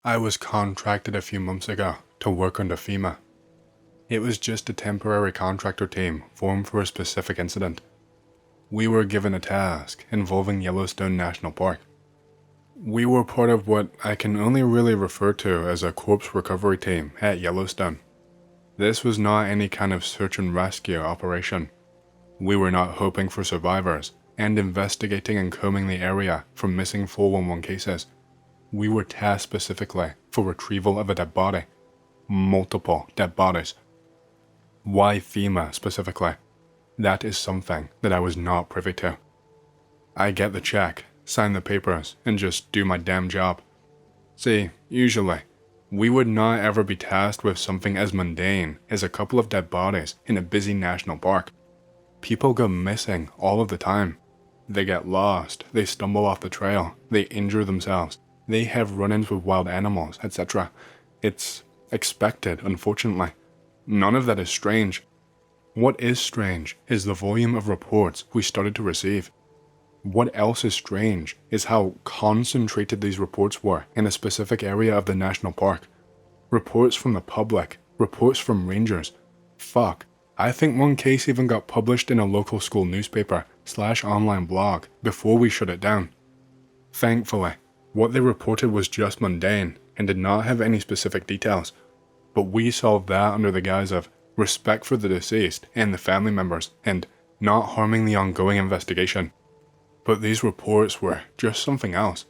I was contracted a few months ago to work under FEMA. It was just a temporary contractor team formed for a specific incident. We were given a task involving Yellowstone National Park. We were part of what I can only really refer to as a corpse recovery team at Yellowstone. This was not any kind of search and rescue operation. We were not hoping for survivors and investigating and combing the area for missing 411 cases. We were tasked specifically for retrieval of a dead body. Multiple dead bodies. Why FEMA specifically? That is something that I was not privy to. I get the check, sign the papers, and just do my damn job. See, usually, we would not ever be tasked with something as mundane as a couple of dead bodies in a busy national park. People go missing all of the time. They get lost, they stumble off the trail, they injure themselves, they have run-ins with wild animals, etc. It's expected, unfortunately. None of that is strange. What is strange is the volume of reports we started to receive. What else is strange is how concentrated these reports were in a specific area of the national park. Reports from the public, reports from rangers. Fuck, I think one case even got published in a local school newspaper/online blog before we shut it down. Thankfully, what they reported was just mundane and did not have any specific details, but we solved that under the guise of respect for the deceased and the family members and not harming the ongoing investigation. But these reports were just something else.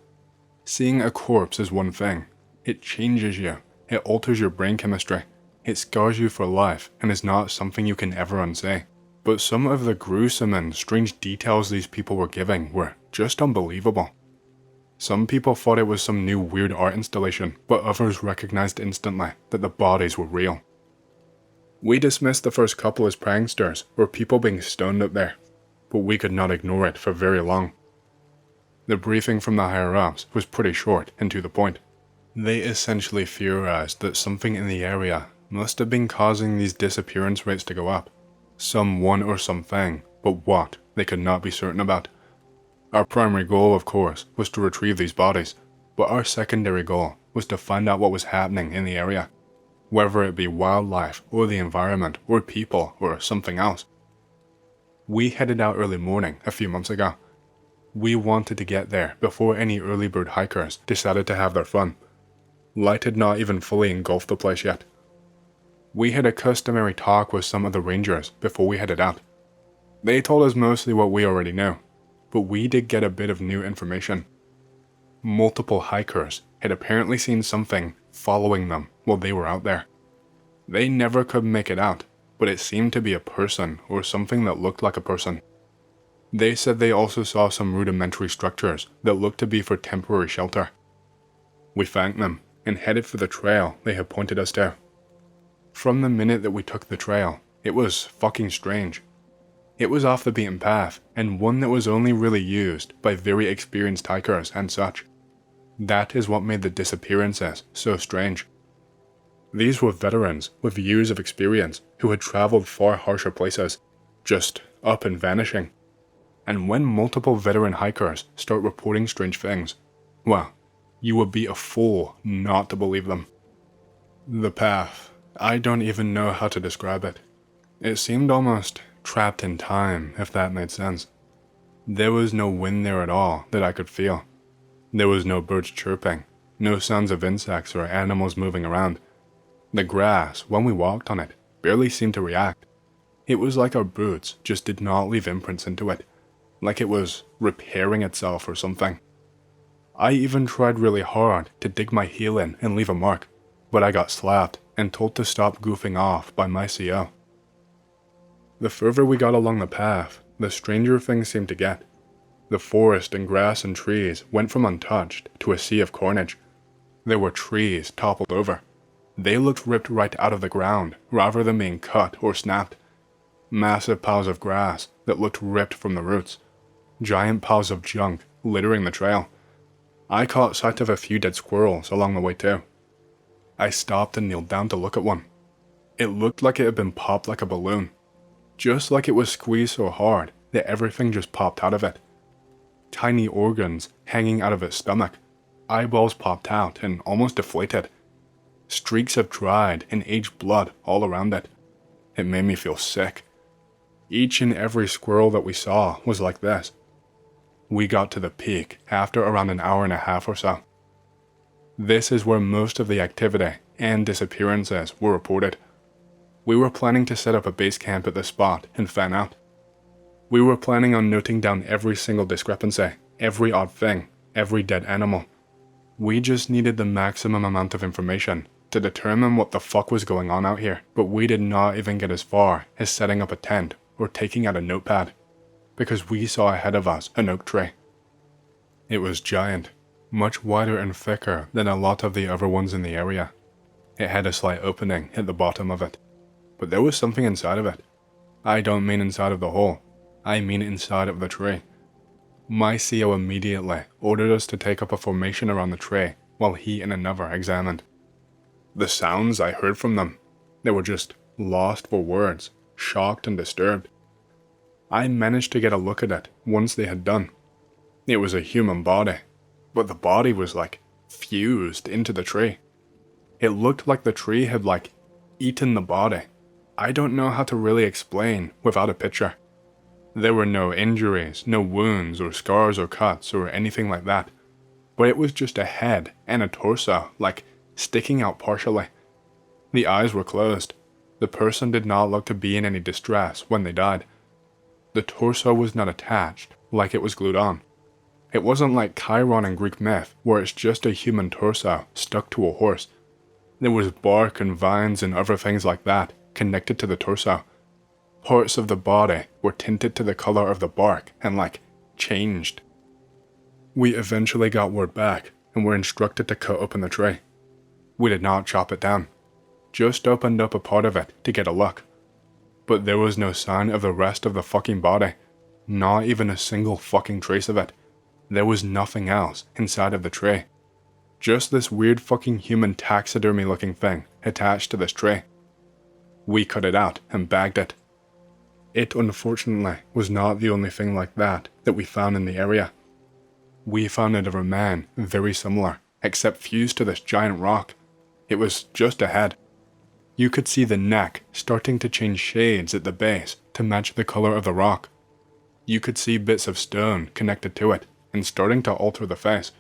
Seeing a corpse is one thing. It changes you. It alters your brain chemistry. It scars you for life and is not something you can ever unsay. But some of the gruesome and strange details these people were giving were just unbelievable. Some people thought it was some new weird art installation, but others recognized instantly that the bodies were real. We dismissed the first couple as pranksters or people being stoned up there, but we could not ignore it for very long. The briefing from the higher-ups was pretty short and to the point. They essentially theorized that something in the area must have been causing these disappearance rates to go up. Someone or something, but what, they could not be certain about. Our primary goal, of course, was to retrieve these bodies, but our secondary goal was to find out what was happening in the area, whether it be wildlife or the environment or people or something else. We headed out early morning a few months ago. We wanted to get there before any early bird hikers decided to have their fun. Light had not even fully engulfed the place yet. We had a customary talk with some of the rangers before we headed out. They told us mostly what we already knew, but we did get a bit of new information. Multiple hikers had apparently seen something following them while they were out there. They never could make it out, but it seemed to be a person or something that looked like a person. They said they also saw some rudimentary structures that looked to be for temporary shelter. We thanked them and headed for the trail they had pointed us to. From the minute that we took the trail, it was fucking strange. It was off the beaten path, and one that was only really used by very experienced hikers and such. That is what made the disappearances so strange. These were veterans with years of experience who had traveled far harsher places, just up and vanishing. And when multiple veteran hikers start reporting strange things, well, you would be a fool not to believe them. The path, I don't even know how to describe it. It seemed almost trapped in time, if that made sense. There was no wind there at all that I could feel. There was no birds chirping, no sounds of insects or animals moving around. The grass, when we walked on it, barely seemed to react. It was like our boots just did not leave imprints into it, like it was repairing itself or something. I even tried really hard to dig my heel in and leave a mark, but I got slapped and told to stop goofing off by my CO. The further we got along the path, the stranger things seemed to get. The forest and grass and trees went from untouched to a sea of carnage. There were trees toppled over. They looked ripped right out of the ground rather than being cut or snapped. Massive piles of grass that looked ripped from the roots. Giant piles of junk littering the trail. I caught sight of a few dead squirrels along the way too. I stopped and kneeled down to look at one. It looked like it had been popped like a balloon. Just like it was squeezed so hard that everything just popped out of it. Tiny organs hanging out of its stomach. eyeballs popped out and almost deflated. Streaks of dried and aged blood all around it. It made me feel sick. Each and every squirrel that we saw was like this. We got to the peak after around an hour and a half or so. This is where most of the activity and disappearances were reported. We were planning to set up a base camp at the spot and fan out. We were planning on noting down every single discrepancy, every odd thing, every dead animal. We just needed the maximum amount of information to determine what the fuck was going on out here, but we did not even get as far as setting up a tent or taking out a notepad, because we saw ahead of us an oak tree. It was giant, much wider and thicker than a lot of the other ones in the area. It had a slight opening at the bottom of it, but there was something inside of it. I don't mean inside of the hole, I mean inside of the tree. My CO immediately ordered us to take up a formation around the tree while he and another examined. The sounds I heard from them, they were just lost for words, shocked and disturbed. I managed to get a look at it once they had done. It was a human body, but the body was like fused into the tree. It looked like the tree had eaten the body. I don't know how to really explain without a picture. There were no injuries, no wounds or scars or cuts or anything like that, but it was just a head and a torso, sticking out partially. The eyes were closed. The person did not look to be in any distress when they died. The torso was not attached, like it was glued on. It wasn't like Chiron in Greek myth, where it's just a human torso stuck to a horse. There was bark and vines and other things like that connected to the torso. Parts of the body were tinted to the color of the bark and changed. We eventually got word back and were instructed to cut open the tree. We did not chop it down, just opened up a part of it to get a look. But there was no sign of the rest of the fucking body, not even a single fucking trace of it. There was nothing else inside of the tree. Just this weird fucking human taxidermy looking thing attached to this tree. We cut it out and bagged it. It unfortunately was not the only thing like that we found in the area. We found another man very similar, except fused to this giant rock. It was just a head. You could see the neck starting to change shades at the base to match the color of the rock. You could see bits of stone connected to it and starting to alter the face.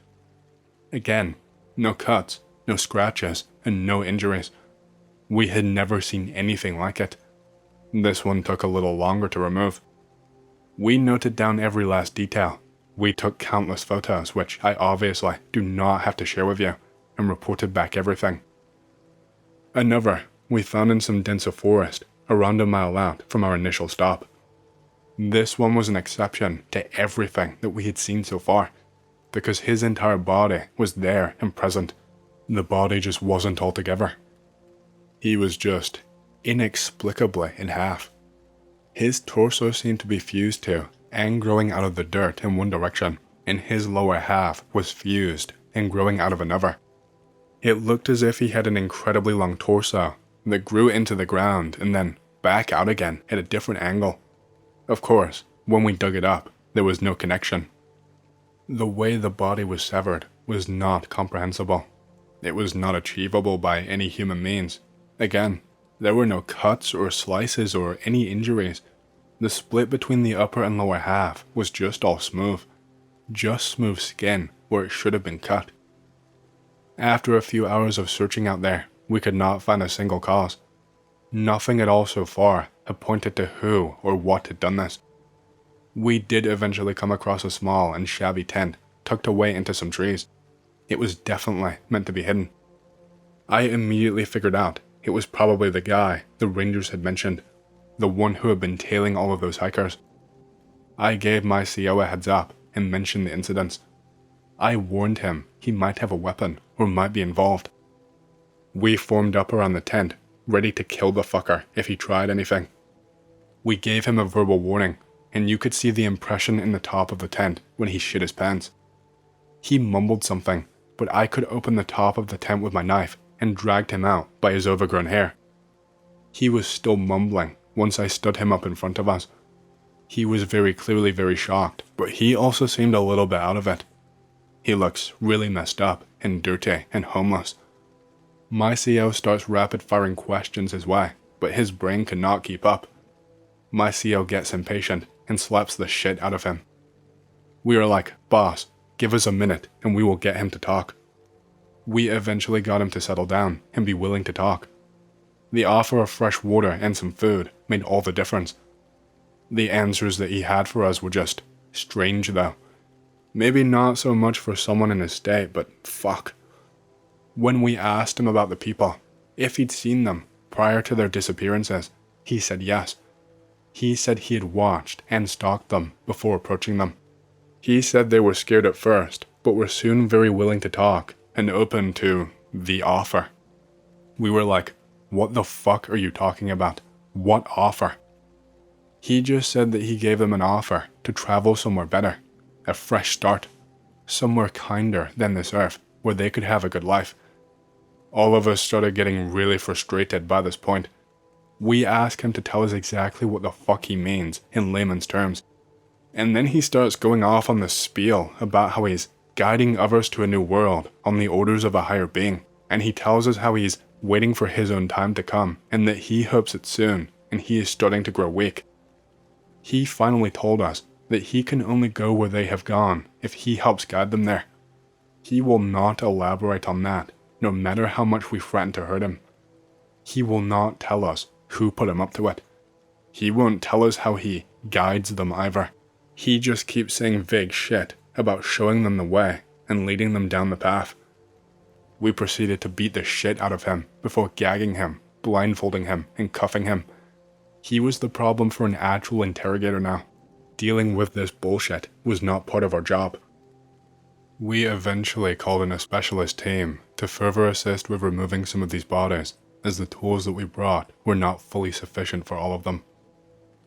Again, no cuts, no scratches, and no injuries. We had never seen anything like it. This one took a little longer to remove. We noted down every last detail. We took countless photos, which I obviously do not have to share with you, and reported back everything. Another we found in some denser forest around a mile out from our initial stop. This one was an exception to everything that we had seen so far, because his entire body was there and present. The body just wasn't all together. He was just inexplicably in half. His torso seemed to be fused to and growing out of the dirt in one direction, and his lower half was fused and growing out of another. It looked as if he had an incredibly long torso that grew into the ground and then back out again at a different angle. Of course, when we dug it up, there was no connection. The way the body was severed was not comprehensible. It was not achievable by any human means. Again, there were no cuts or slices or any injuries. The split between the upper and lower half was just all smooth. Just smooth skin where it should have been cut. After a few hours of searching out there, we could not find a single cause. Nothing at all so far had pointed to who or what had done this. We did eventually come across a small and shabby tent tucked away into some trees. It was definitely meant to be hidden. I immediately figured out it was probably the guy the rangers had mentioned, the one who had been tailing all of those hikers. I gave my CO a heads up and mentioned the incidents. I warned him he might have a weapon or might be involved. We formed up around the tent, ready to kill the fucker if he tried anything. We gave him a verbal warning, and you could see the impression in the top of the tent when he shit his pants. He mumbled something, but I could open the top of the tent with my knife and dragged him out by his overgrown hair. He was still mumbling once I stood him up in front of us. He was very clearly very shocked, but he also seemed a little bit out of it. He looks really messed up and dirty and homeless. My CO starts rapid firing questions his way, but his brain cannot keep up. My CO gets impatient and slaps the shit out of him. We are like, boss, give us a minute and we will get him to talk. We eventually got him to settle down and be willing to talk. The offer of fresh water and some food made all the difference. The answers that he had for us were just strange though. Maybe not so much for someone in his state, but fuck. When we asked him about the people, if he'd seen them prior to their disappearances, he said yes. He said he had watched and stalked them before approaching them. He said they were scared at first, but were soon very willing to talk and open to the offer. We were like, what the fuck are you talking about? What offer? He just said that he gave them an offer to travel somewhere better, a fresh start, somewhere kinder than this earth where they could have a good life. All of us started getting really frustrated by this point. We asked him to tell us exactly what the fuck he means in layman's terms. And then he starts going off on this spiel about how he's guiding others to a new world on the orders of a higher being. And he tells us how he's waiting for his own time to come and that he hopes it's soon and he is starting to grow weak. He finally told us that he can only go where they have gone if he helps guide them there. He will not elaborate on that, no matter how much we threaten to hurt him. He will not tell us who put him up to it. He won't tell us how he guides them either. He just keeps saying vague shit about showing them the way and leading them down the path. We proceeded to beat the shit out of him before gagging him, blindfolding him, and cuffing him. He was the problem for an actual interrogator now. Dealing with this bullshit was not part of our job. We eventually called in a specialist team to further assist with removing some of these bodies, as the tools that we brought were not fully sufficient for all of them.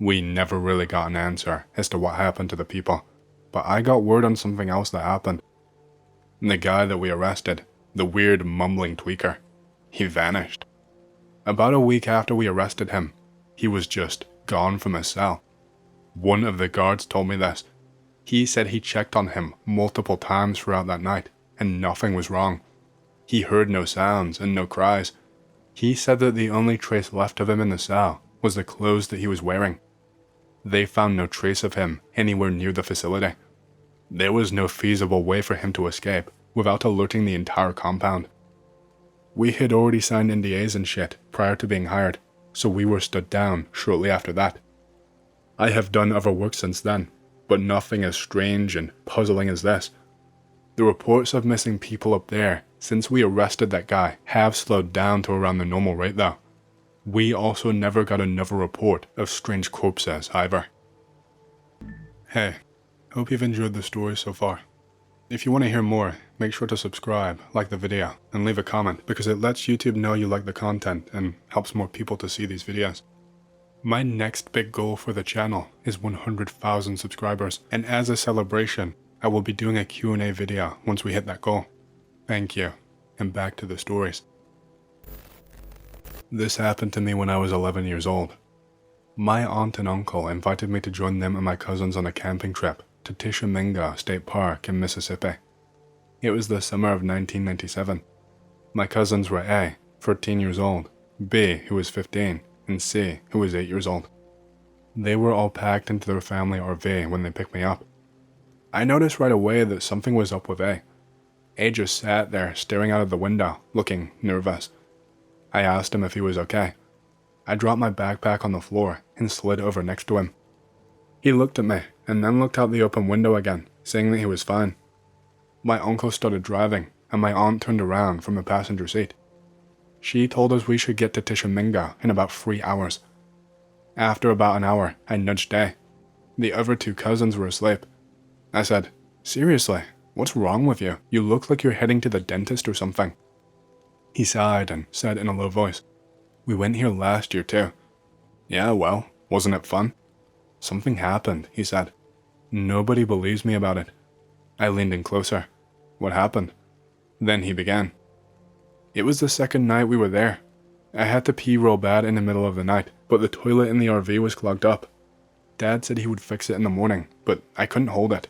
We never really got an answer as to what happened to the people, but I got word on something else that happened. The guy that we arrested, the weird mumbling tweaker, he vanished. About a week after we arrested him, he was just gone from his cell. One of the guards told me this. He said he checked on him multiple times throughout that night, and nothing was wrong. He heard no sounds and no cries. He said that the only trace left of him in the cell was the clothes that he was wearing. They found no trace of him anywhere near the facility. There was no feasible way for him to escape without alerting the entire compound. We had already signed NDAs and shit prior to being hired, so we were stood down shortly after that. I have done other work since then, but nothing as strange and puzzling as this. The reports of missing people up there since we arrested that guy have slowed down to around the normal rate though. We also never got another report of strange corpses either. Hey, hope you've enjoyed the story so far. If you want to hear more, make sure to subscribe, like the video, and leave a comment because it lets YouTube know you like the content and helps more people to see these videos. My next big goal for the channel is 100,000 subscribers, and as a celebration, I will be doing a Q&A video once we hit that goal. Thank you, and back to the stories. This happened to me when I was 11 years old. My aunt and uncle invited me to join them and my cousins on a camping trip to Tishimingo State Park in Mississippi. It was the summer of 1997. My cousins were A, 13 years old, B, who was 15, and C, who was 8 years old. They were all packed into their family RV when they picked me up. I noticed right away that something was up with A. A just sat there staring out of the window, looking nervous. I asked him if he was okay. I dropped my backpack on the floor and slid over next to him. He looked at me and then looked out the open window again, saying that he was fine. My uncle started driving and my aunt turned around from the passenger seat. She told us we should get to Tishimingo in about 3 hours. After about an hour, I nudged A. The other two cousins were asleep. I said, "Seriously, what's wrong with you? You look like you're heading to the dentist or something." He sighed and said in a low voice, "We went here last year too." "Yeah, well, wasn't it fun?" "Something happened," he said. "Nobody believes me about it." I leaned in closer. "What happened?" Then he began. "It was the second night we were there. I had to pee real bad in the middle of the night, but the toilet in the RV was clogged up. Dad said he would fix it in the morning, but I couldn't hold it.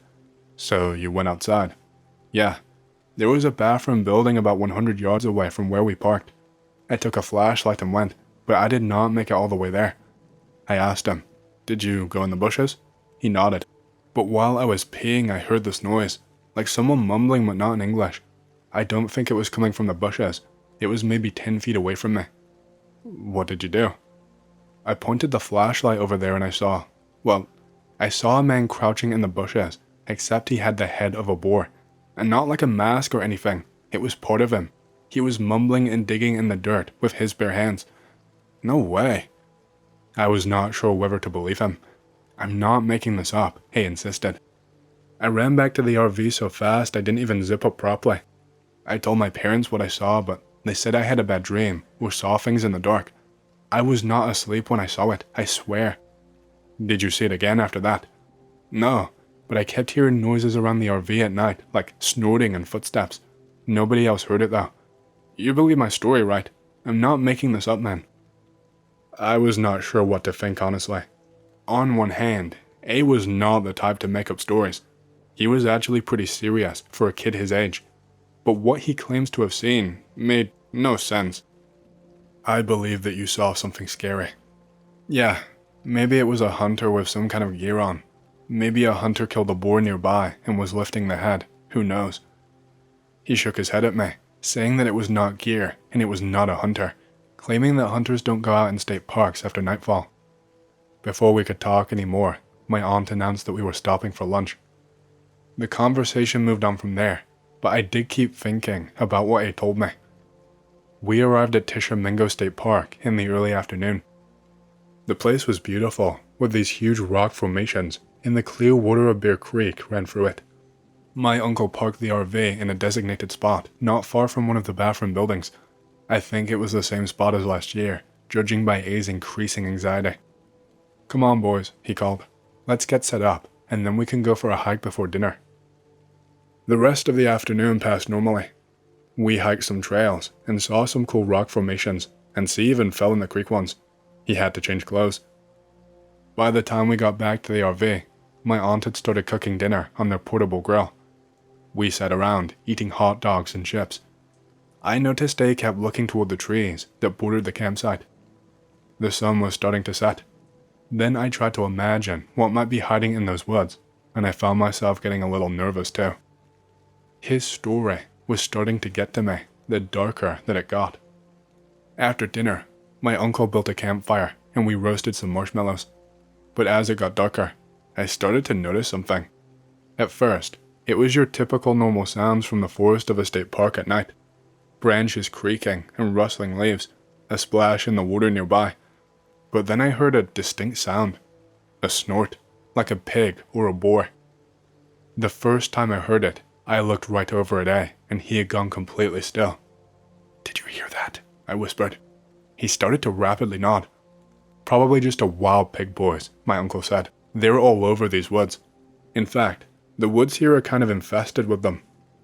So you went outside?" Yeah, there was a bathroom building about 100 yards away from where we parked. I took a flashlight and went, but I did not make it all the way there. I asked him, "Did you go in the bushes?" He nodded. But while I was peeing, I heard this noise, like someone mumbling but not in English. I don't think it was coming from the bushes. It was maybe 10 feet away from me. What did you do? I pointed the flashlight over there and I saw a man crouching in the bushes, except he had the head of a boar, and not like a mask or anything. It was part of him. He was mumbling and digging in the dirt with his bare hands. No way. I was not sure whether to believe him. "I'm not making this up," he insisted. I ran back to the RV so fast I didn't even zip up properly. I told my parents what I saw, but they said I had a bad dream or saw things in the dark. I was not asleep when I saw it, I swear. Did you see it again after that? No, but I kept hearing noises around the RV at night, like snorting and footsteps. Nobody else heard it though. You believe my story, right? I'm not making this up, man. I was not sure what to think, honestly. On one hand, A was not the type to make up stories. He was actually pretty serious for a kid his age. But what he claims to have seen made no sense. I believe that you saw something scary. Yeah, maybe it was a hunter with some kind of gear on. Maybe a hunter killed a boar nearby and was lifting the head. Who knows? He shook his head at me, saying that it was not gear and it was not a hunter, claiming that hunters don't go out in state parks after nightfall. Before we could talk anymore, my aunt announced that we were stopping for lunch. The conversation moved on from there, but I did keep thinking about what he told me. We arrived at Tishimingo State Park in the early afternoon. The place was beautiful, with these huge rock formations, and the clear water of Bear Creek ran through it. My uncle parked the RV in a designated spot, not far from one of the bathroom buildings. I think it was the same spot as last year, judging by A's increasing anxiety. "Come on, boys," he called. "Let's get set up, and then we can go for a hike before dinner." The rest of the afternoon passed normally. We hiked some trails and saw some cool rock formations, and C even fell in the creek once. He had to change clothes. By the time we got back to the RV, my aunt had started cooking dinner on their portable grill. We sat around, eating hot dogs and chips. I noticed they kept looking toward the trees that bordered the campsite. The sun was starting to set. Then I tried to imagine what might be hiding in those woods, and I found myself getting a little nervous too. His story was starting to get to me, the darker that it got. After dinner, my uncle built a campfire and we roasted some marshmallows. But as it got darker, I started to notice something. At first, it was your typical normal sounds from the forest of a state park at night. Branches creaking and rustling leaves, a splash in the water nearby. But then I heard a distinct sound, a snort, like a pig or a boar. The first time I heard it, I looked right over at A, and he had gone completely still. "Did you hear that?" I whispered. He started to rapidly nod. "Probably just a wild pig, boys," my uncle said. "They're all over these woods. In fact, the woods here are kind of infested with them.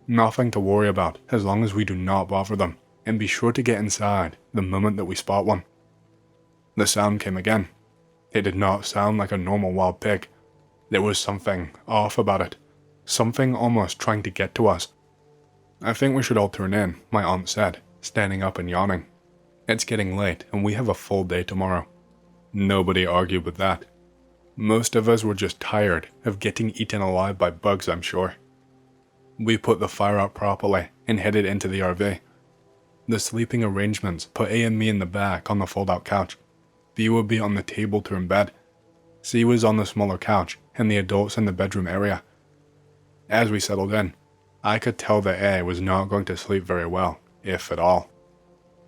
Nothing to worry about as long as we do not bother them, and be sure to get inside the moment that we spot one." The sound came again. It did not sound like a normal wild pig. There was something off about it. Something almost trying to get to us. "I think we should all turn in," my aunt said, standing up and yawning. "It's getting late and we have a full day tomorrow." Nobody argued with that. Most of us were just tired of getting eaten alive by bugs, I'm sure. We put the fire out properly and headed into the RV. The sleeping arrangements put A and me in the back on the fold-out couch. B would be on the table to her bed. C was on the smaller couch and the adults in the bedroom area. As we settled in, I could tell that A was not going to sleep very well, if at all.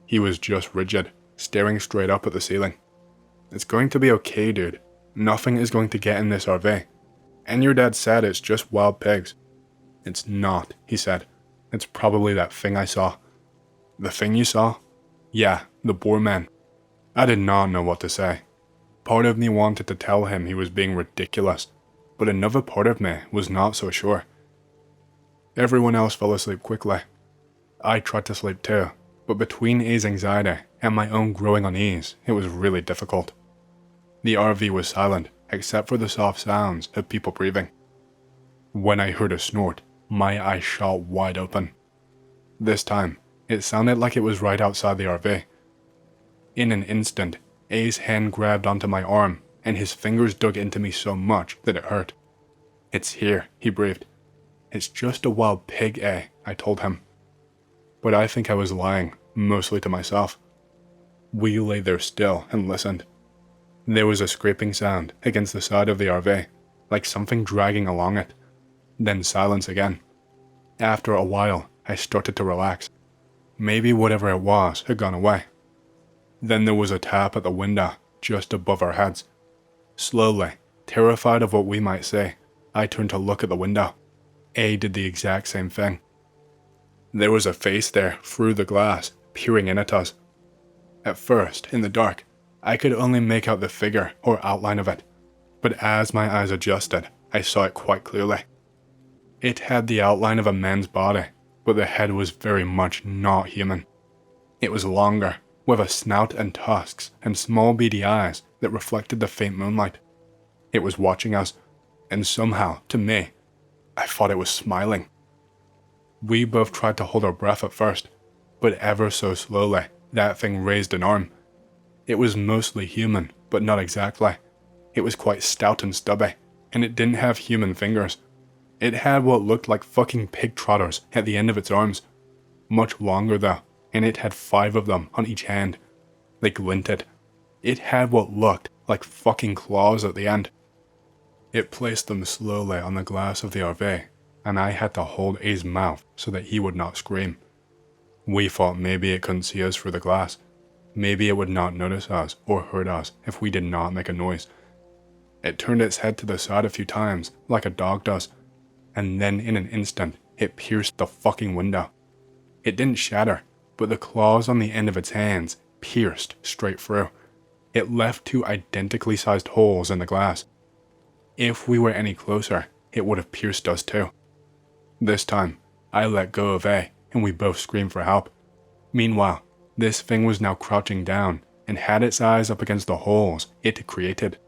He was just rigid, staring straight up at the ceiling. "It's going to be okay, dude. Nothing is going to get in this RV. And your dad said it's just wild pigs." "It's not," he said. "It's probably that thing I saw." "The thing you saw?" "Yeah, the boar man." I did not know what to say. Part of me wanted to tell him he was being ridiculous, but another part of me was not so sure. Everyone else fell asleep quickly. I tried to sleep too, but between A's anxiety and my own growing unease, it was really difficult. The RV was silent, except for the soft sounds of people breathing. When I heard a snort, My eyes shot wide open. This time, it sounded like it was right outside the RV. In an instant, A's hand grabbed onto my arm, and his fingers dug into me so much that it hurt. "It's here," he breathed. "It's just a wild pig, A," I told him. But I think I was lying, mostly to myself. We lay there still and listened. There was a scraping sound against the side of the RV, like something dragging along it. Then silence again. After a while, I started to relax. Maybe whatever it was had gone away. Then there was a tap at the window, just above our heads. Slowly, terrified of what we might say, I turned to look at the window. A did the exact same thing. There was a face there through the glass, peering in at us. At first, in the dark, I could only make out the figure or outline of it, but as my eyes adjusted, I saw it quite clearly. It had the outline of a man's body, but the head was very much not human. It was longer, with a snout and tusks and small beady eyes that reflected the faint moonlight. It was watching us, and somehow, to me, I thought it was smiling. We both tried to hold our breath at first, but ever so slowly, that thing raised an arm. It was mostly human, but not exactly. It was quite stout and stubby, and it didn't have human fingers. It had what looked like fucking pig trotters at the end of its arms. Much longer though, and it had 5 of them on each hand. They glinted. It had what looked like fucking claws at the end. It placed them slowly on the glass of the RV, and I had to hold A's mouth so that he would not scream. We thought maybe it couldn't see us through the glass. Maybe it would not notice us or hurt us if we did not make a noise. It turned its head to the side a few times, like a dog does, and then in an instant, it pierced the fucking window. It didn't shatter, but the claws on the end of its hands pierced straight through. It left 2 identically sized holes in the glass. If we were any closer, it would have pierced us too. This time, I let go of A, and we both screamed for help. Meanwhile, this thing was now crouching down and had its eyes up against the holes it had created.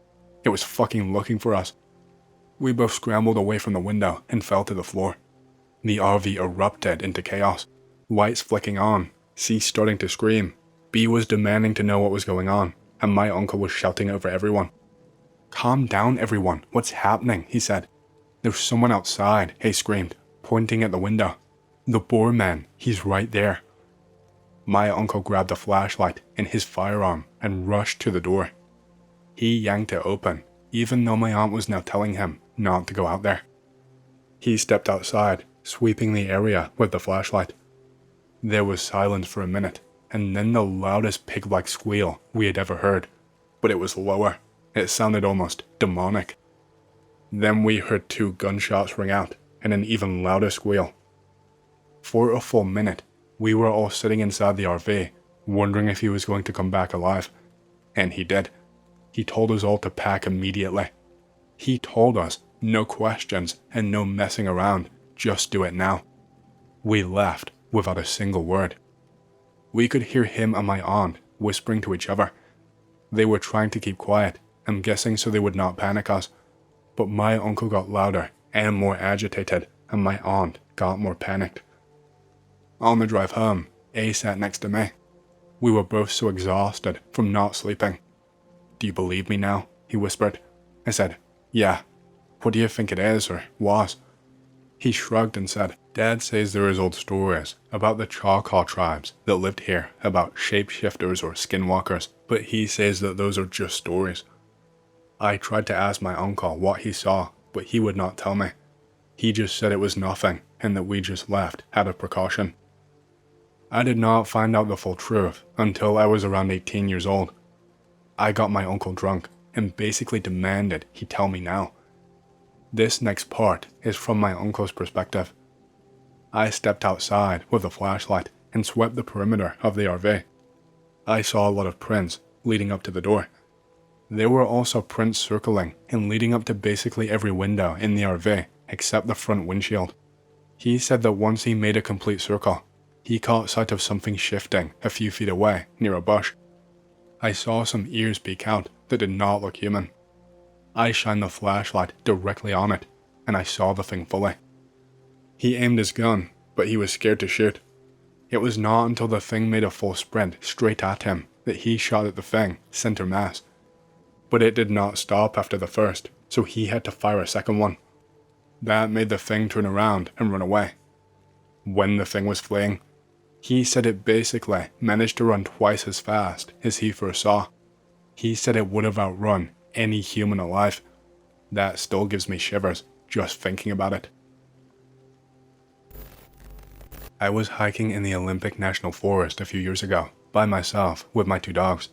It was fucking looking for us. We both scrambled away from the window and fell to the floor. The RV erupted into chaos. Lights flicking on, C starting to scream, B was demanding to know what was going on, and my uncle was shouting over everyone. "Calm down, everyone. What's happening?" he said. "There's someone outside," A screamed, pointing at the window. "The boar man, he's right there." My uncle grabbed a flashlight and his firearm and rushed to the door. He yanked it open, even though my aunt was now telling him not to go out there. He stepped outside, sweeping the area with the flashlight. There was silence for a minute, and then the loudest pig-like squeal we had ever heard, but it was lower. It sounded almost demonic. Then we heard 2 gunshots ring out, and an even louder squeal. For a full minute, we were all sitting inside the RV, wondering if he was going to come back alive. And he did. He told us all to pack immediately. He told us, no questions and no messing around, just do it now. We left without a single word. We could hear him and my aunt whispering to each other. They were trying to keep quiet, I'm guessing so they would not panic us. But my uncle got louder and more agitated, and my aunt got more panicked. On the drive home, A sat next to me. We were both so exhausted from not sleeping. "Do you believe me now?" he whispered. I said, "Yeah. What do you think it is or was?" He shrugged and said, "Dad says there is old stories about the Choctaw tribes that lived here, about shapeshifters or skinwalkers, but he says that those are just stories." I tried to ask my uncle what he saw, but he would not tell me. He just said it was nothing and that we just left out of precaution. I did not find out the full truth until I was around 18 years old. I got my uncle drunk and basically demanded he tell me now. This next part is from my uncle's perspective. I stepped outside with a flashlight and swept the perimeter of the RV. I saw a lot of prints leading up to the door. There were also prints circling and leading up to basically every window in the RV except the front windshield. He said that once he made a complete circle, he caught sight of something shifting a few feet away near a bush. I saw some ears peek out that did not look human. I shined the flashlight directly on it, and I saw the thing fully. He aimed his gun, but he was scared to shoot. It was not until the thing made a full sprint straight at him that he shot at the thing, center mass. But it did not stop after the first, so he had to fire a second one. That made the thing turn around and run away. When the thing was fleeing, he said it basically managed to run twice as fast as he first saw. He said it would have outrun any human alive. That still gives me shivers just thinking about it. I was hiking in the Olympic National Forest a few years ago, by myself with my 2 dogs.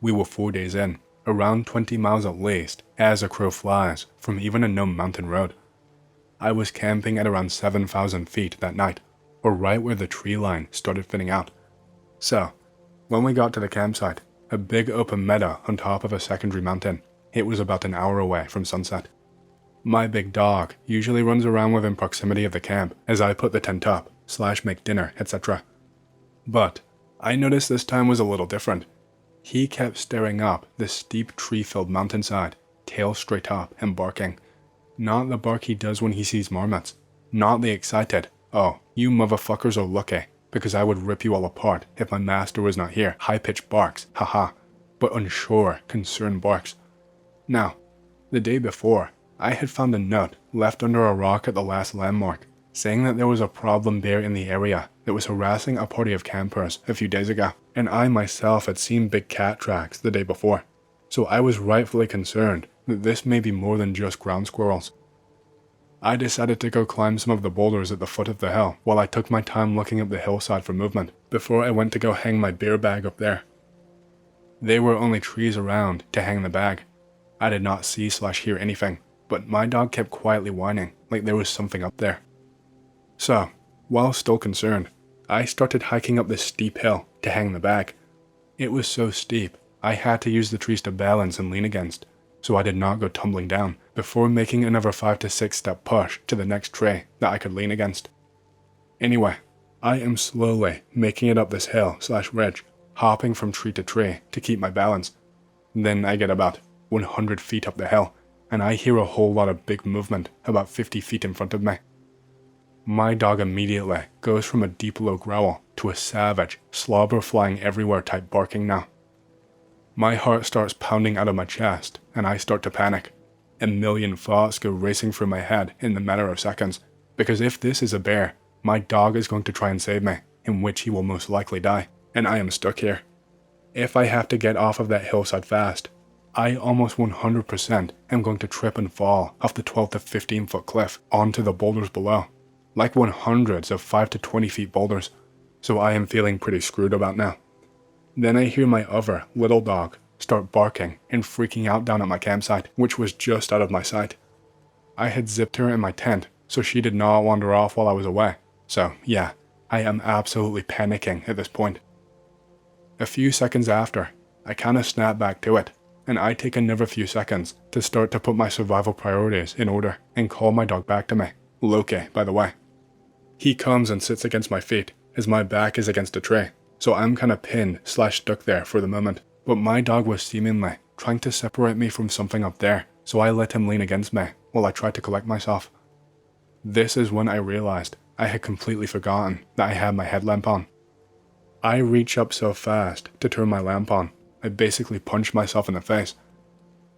We were 4 days in, around 20 miles at least, as a crow flies, from even a known mountain road. I was camping at around 7,000 feet that night, or right where the tree line started thinning out. So, when we got to the campsite, a big open meadow on top of a secondary mountain, it was about an hour away from sunset. My big dog usually runs around within proximity of the camp as I put the tent up, / make dinner, etc. But I noticed this time was a little different. He kept staring up the steep tree-filled mountainside, tail straight up and barking. Not the bark he does when he sees marmots. Not the excited, "Oh, you motherfuckers are lucky, because I would rip you all apart if my master was not here," high-pitched barks, haha, but unsure, concerned barks. Now, the day before, I had found a note left under a rock at the last landmark, saying that there was a problem bear in the area that was harassing a party of campers a few days ago, and I myself had seen big cat tracks the day before, so I was rightfully concerned that this may be more than just ground squirrels. I decided to go climb some of the boulders at the foot of the hill while I took my time looking up the hillside for movement before I went to go hang my beer bag up there. There were only trees around to hang the bag. I did not see / hear anything, but my dog kept quietly whining like there was something up there. So, while still concerned, I started hiking up this steep hill to hang the bag. It was so steep, I had to use the trees to balance and lean against, so I did not go tumbling down before making another 5 to 6 step push to the next tree that I could lean against. Anyway, I am slowly making it up this hill / ridge, hopping from tree to tree to keep my balance. Then I get about 100 feet up the hill, and I hear a whole lot of big movement about 50 feet in front of me. My dog immediately goes from a deep low growl to a savage, slobber flying everywhere type barking now. My heart starts pounding out of my chest, and I start to panic. A million thoughts go racing through my head in the matter of seconds, because if this is a bear, my dog is going to try and save me, in which he will most likely die, and I am stuck here. If I have to get off of that hillside fast, I almost 100% am going to trip and fall off the 12 to 15 foot cliff onto the boulders below, like 100s of 5 to 20 feet boulders, so I am feeling pretty screwed about now. Then I hear my other little dog start barking and freaking out down at my campsite, which was just out of my sight. I had zipped her in my tent, so she did not wander off while I was away, so yeah, I am absolutely panicking at this point. A few seconds after, I kinda snap back to it, and I take another few seconds to start to put my survival priorities in order and call my dog back to me, Loki, by the way. He comes and sits against my feet as my back is against a tree, so I'm kinda pinned / stuck there for the moment, but my dog was seemingly trying to separate me from something up there, so I let him lean against me while I tried to collect myself. This is when I realized I had completely forgotten that I had my headlamp on. I reach up so fast to turn my lamp on, I basically punch myself in the face.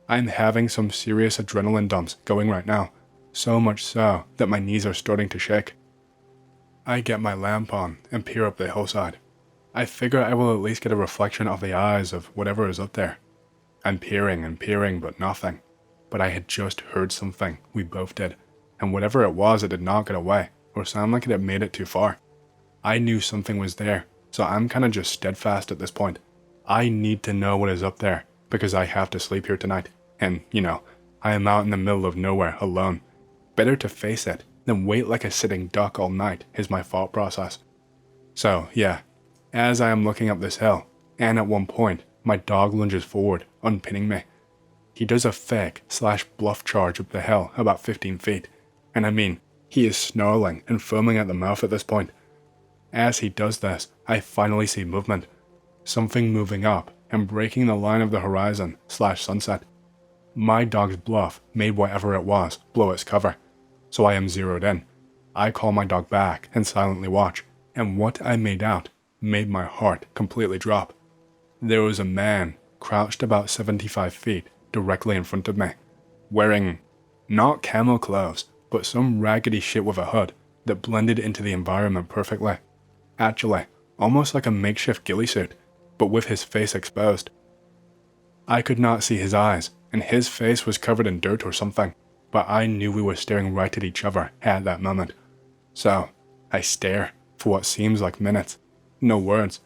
I'm having some serious adrenaline dumps going right now, so much so that my knees are starting to shake. I get my lamp on and peer up the hillside. I figure I will at least get a reflection of the eyes of whatever is up there. I'm peering and peering, but nothing. But I had just heard something, we both did, and whatever it was, it did not get away, or sound like it had made it too far. I knew something was there, so I'm kinda just steadfast at this point. I need to know what is up there, because I have to sleep here tonight, and, I am out in the middle of nowhere alone. Better to face it than wait like a sitting duck all night is my thought process. So, yeah, as I am looking up this hill, and at one point, my dog lunges forward, unpinning me. He does a fake / bluff charge up the hill about 15 feet, and I mean, he is snarling and foaming at the mouth at this point. As he does this, I finally see movement. Something moving up and breaking the line of the horizon / sunset. My dog's bluff made whatever it was blow its cover, so I am zeroed in. I call my dog back and silently watch, and what I made out made my heart completely drop. There was a man crouched about 75 feet directly in front of me, wearing not camo clothes, but some raggedy shit with a hood that blended into the environment perfectly. Actually, almost like a makeshift ghillie suit, but with his face exposed. I could not see his eyes, and his face was covered in dirt or something, but I knew we were staring right at each other at that moment. So, I stare for what seems like minutes. No words.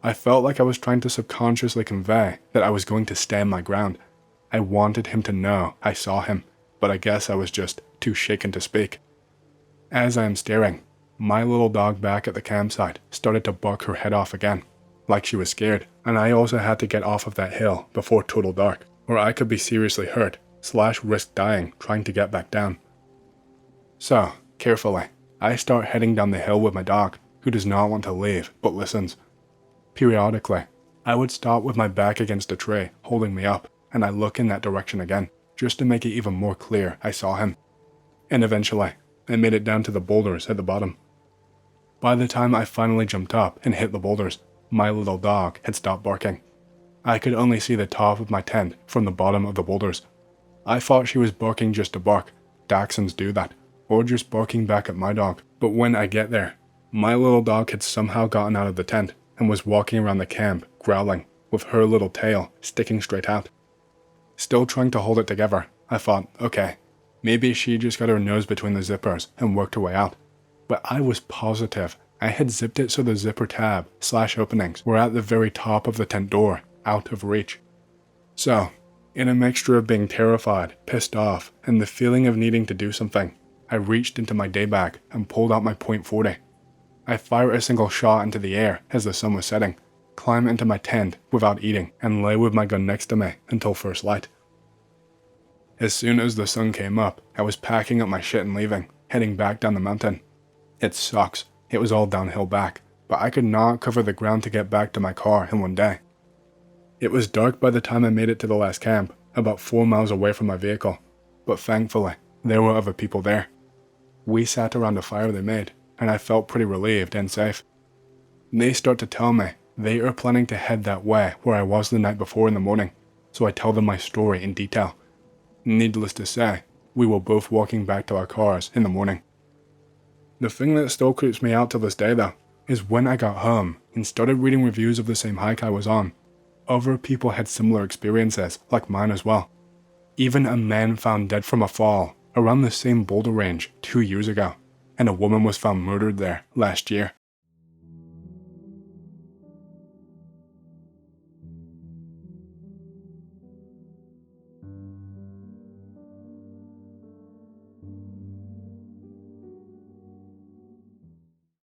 I felt like I was trying to subconsciously convey that I was going to stand my ground. I wanted him to know I saw him, but I guess I was just too shaken to speak. As I am staring, my little dog back at the campsite started to bark her head off again, like she was scared, and I also had to get off of that hill before total dark, or I could be seriously hurt / risk dying trying to get back down. So, carefully, I start heading down the hill with my dog, who does not want to leave but listens. Periodically, I would stop with my back against a tree holding me up, and I look in that direction again, just to make it even more clear I saw him. And eventually, I made it down to the boulders at the bottom. By the time I finally jumped up and hit the boulders, my little dog had stopped barking. I could only see the top of my tent from the bottom of the boulders. I thought she was barking just to bark. Dachshunds do that, or just barking back at my dog. But when I get there, my little dog had somehow gotten out of the tent and was walking around the camp growling, with her little tail sticking straight out. Still trying to hold it together, I thought, okay, maybe she just got her nose between the zippers and worked her way out. But I was positive I had zipped it so the zipper tab / openings were at the very top of the tent door, out of reach. So, in a mixture of being terrified, pissed off, and the feeling of needing to do something, I reached into my day bag and pulled out my .40. I fire a single shot into the air as the sun was setting, climb into my tent without eating, and lay with my gun next to me until first light. As soon as the sun came up, I was packing up my shit and leaving, heading back down the mountain. It sucks, it was all downhill back, but I could not cover the ground to get back to my car in one day. It was dark by the time I made it to the last camp, about 4 miles away from my vehicle, but thankfully, there were other people there. We sat around a fire they made, and I felt pretty relieved and safe. They start to tell me they are planning to head that way where I was the night before in the morning, so I tell them my story in detail. Needless to say, we were both walking back to our cars in the morning. The thing that still creeps me out to this day though, is when I got home and started reading reviews of the same hike I was on, other people had similar experiences like mine as well. Even a man found dead from a fall around the same boulder range 2 years ago, and a woman was found murdered there last year.